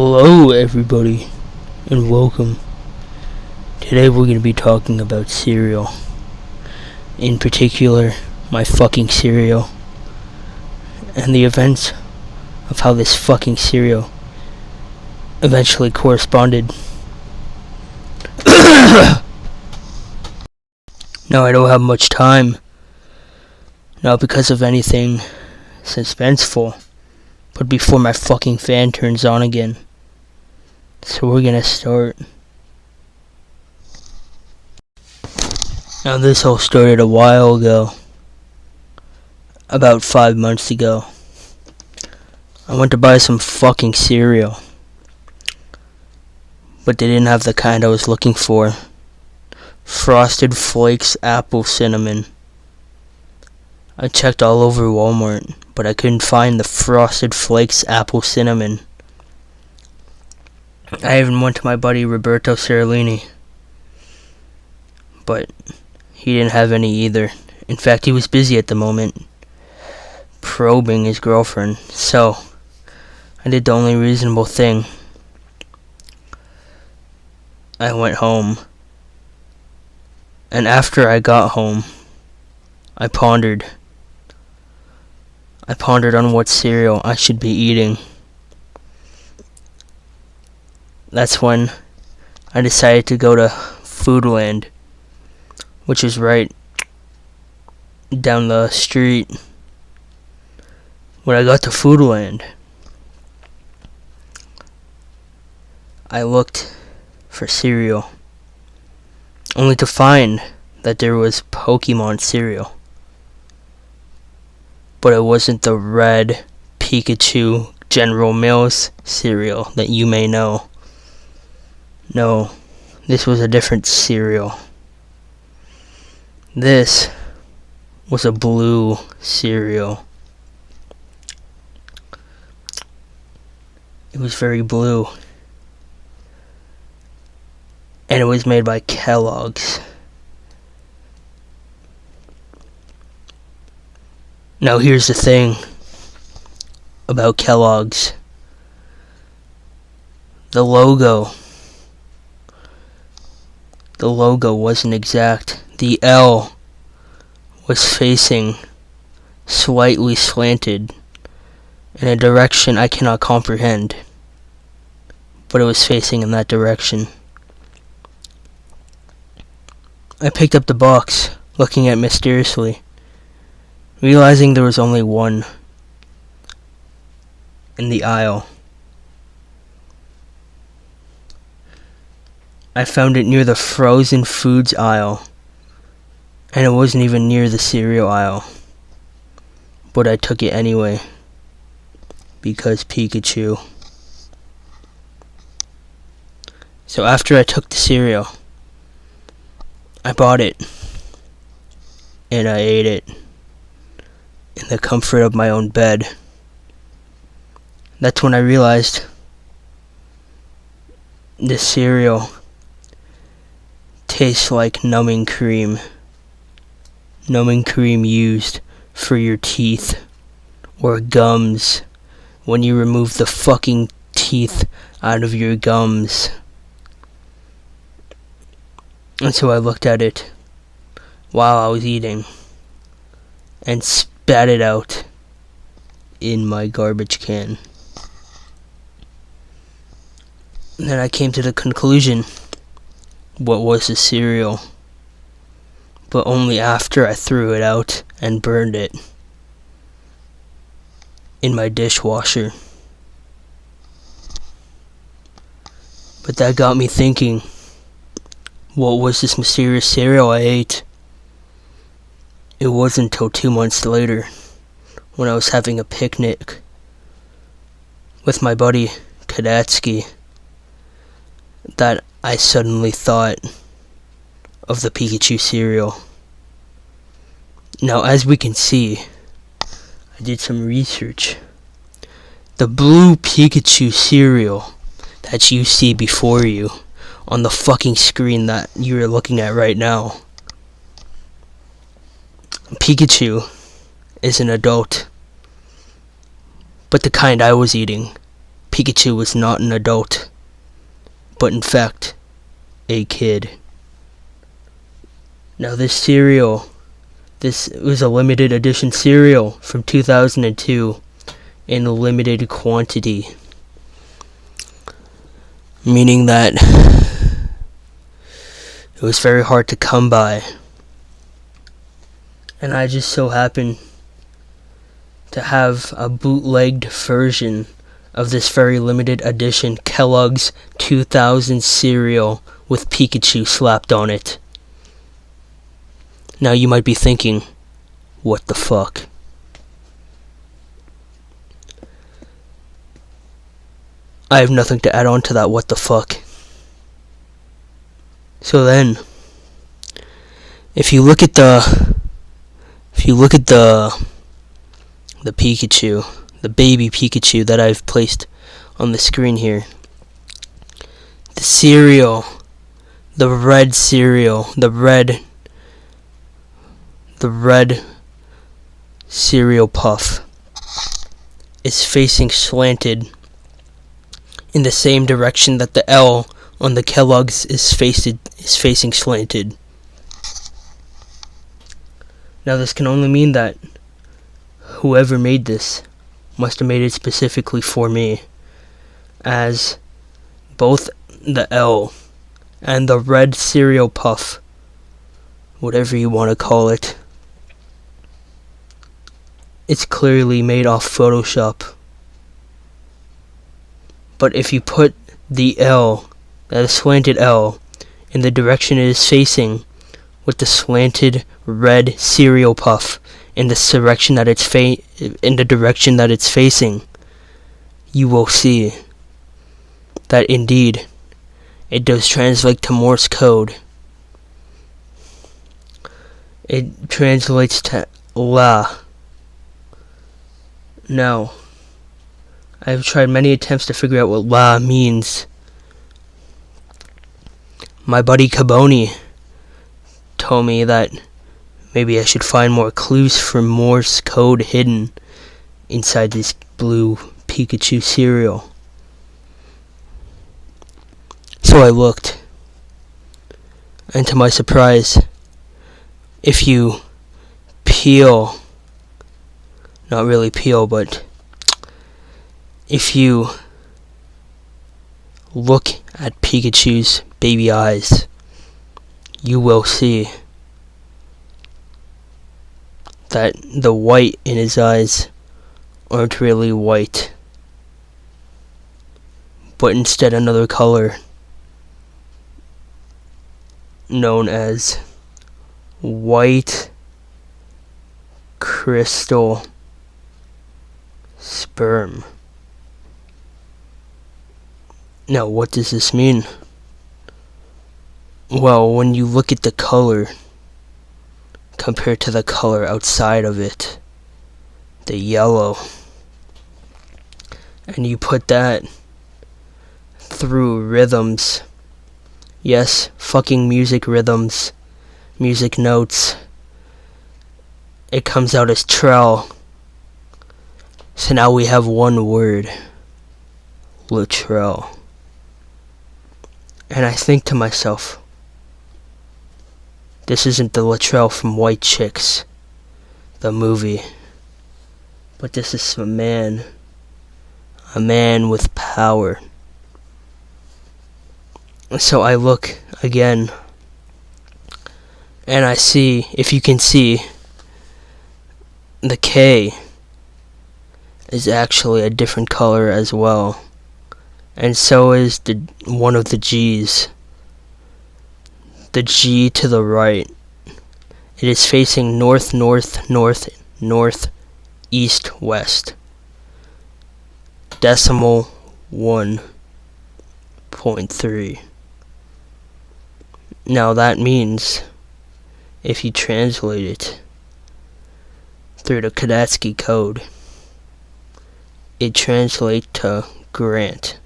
Hello everybody, and welcome. Today we're going to be talking about cereal. In particular, my fucking cereal. And the events of how this fucking cereal eventually corresponded. Now I don't have much time. Not because of anything suspenseful, but before my fucking fan turns on again. So we're gonna start. Now this all started a while ago. About 5 months ago. I went to buy some fucking cereal. But they didn't have the kind I was looking for. Frosted Flakes Apple Cinnamon. I checked all over Walmart, but I couldn't find the Frosted Flakes Apple Cinnamon. I even went to my buddy Roberto Cerolini, but he didn't have any either. In fact, he was busy at the moment, probing his girlfriend, so I did the only reasonable thing. I went home, and after I got home, I pondered on what cereal I should be eating. That's when I decided to go to Foodland, which is right down the street. When I got to Foodland, I looked for cereal, only to find that there was Pokemon cereal. But it wasn't the red Pikachu General Mills cereal that you may know. No, this was a different cereal. This was a blue cereal. It was very blue. And it was made by Kellogg's. Now here's the thing about Kellogg's. The logo wasn't exact. The L was facing slightly slanted in a direction I cannot comprehend. But it was facing in that direction. I picked up the box, looking at it mysteriously, realizing there was only one in the aisle. I found it near the frozen foods aisle, and it wasn't even near the cereal aisle. But I took it anyway, because Pikachu. So after I took the cereal, I bought it, and I ate it in the comfort of my own bed. That's when I realized this cereal tastes like numbing cream. Numbing cream used for your teeth or gums when you remove the fucking teeth out of your gums. And so I looked at it while I was eating and spat it out in my garbage can. And then I came to the conclusion what was the cereal, but only after I threw it out and burned it in my dishwasher. But that got me thinking, what was this mysterious cereal I ate? It wasn't until 2 months later, when I was having a picnic with my buddy Kadatsky, that I suddenly thought of the Pikachu cereal. Now, as we can see, I did some research. The blue Pikachu cereal that you see before you on the fucking screen that you are looking at right now, Pikachu is an adult, but the kind I was eating, Pikachu was not an adult, but in fact, a kid. Now this was a limited edition cereal from 2002 in a limited quantity. Meaning that it was very hard to come by. And I just so happened to have a bootlegged version of this very limited edition Kellogg's 2000 cereal with Pikachu slapped on it. Now you might be thinking, what the fuck? I have nothing to add on to that what the fuck. So then, if you look at the Pikachu, the baby Pikachu that I've placed on the screen here, the cereal, the red cereal, the red cereal puff is facing slanted in the same direction that the L on the Kellogg's is facing slanted. Now this can only mean that whoever made this must have made it specifically for me, as both the L and the red cereal puff, whatever you want to call it, it's clearly made off Photoshop. But if you put the L, that slanted L, in the direction it is facing, with the slanted red cereal puff in the direction that it's facing, you will see that indeed it does translate to Morse code. It translates to La. Now, I've tried many attempts to figure out what La means. My buddy Caboni told me that maybe I should find more clues for Morse code hidden inside this blue Pikachu cereal. So I looked, and to my surprise, if you peel, not really peel, but if you look at Pikachu's baby eyes, you will see that the white in his eyes aren't really white, but instead another color known as white crystal sperm. Now, what does this mean? Well, when you look at the color compared to the color outside of it, the yellow, and you put that through rhythms, yes, fucking music rhythms, music notes, it comes out as Trell. So now we have one word, Latrell. And I think to myself, this isn't the Latrell from White Chicks, the movie, but this is a man with power. So I look again, and I see, if you can see, the K is actually a different color as well. And so is one of the G's. The G to the right. It is facing north, north, north, north, east, west. 1.3. Now that means, if you translate it through the Kadatsky code, it translates to Grant.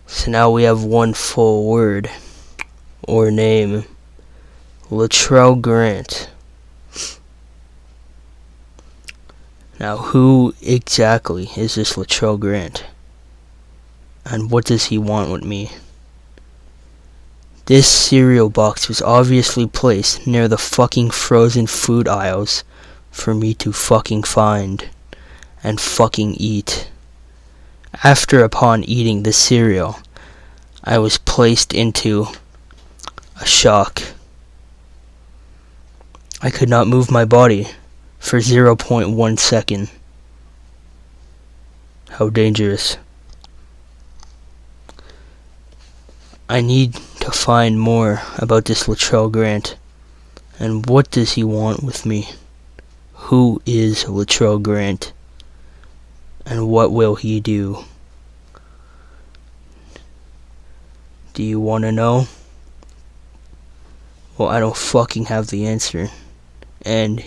So now we have one full word, or name, Latrell Grant. Now, who exactly is this Latrell Grant? And what does he want with me? This cereal box was obviously placed near the fucking frozen food aisles for me to fucking find and fucking eat. Upon eating the cereal, I was placed into a shock. I could not move my body for 0.1 second. How dangerous. I need to find more about this Latrell Grant. And what does he want with me? Who is Latrell Grant? And what will he do? Do you want to know? Well, I don't fucking have the answer. And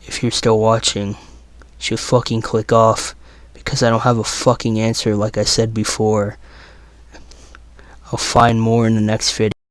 if you're still watching, you should fucking click off, because I don't have a fucking answer like I said before. I'll find more in the next video.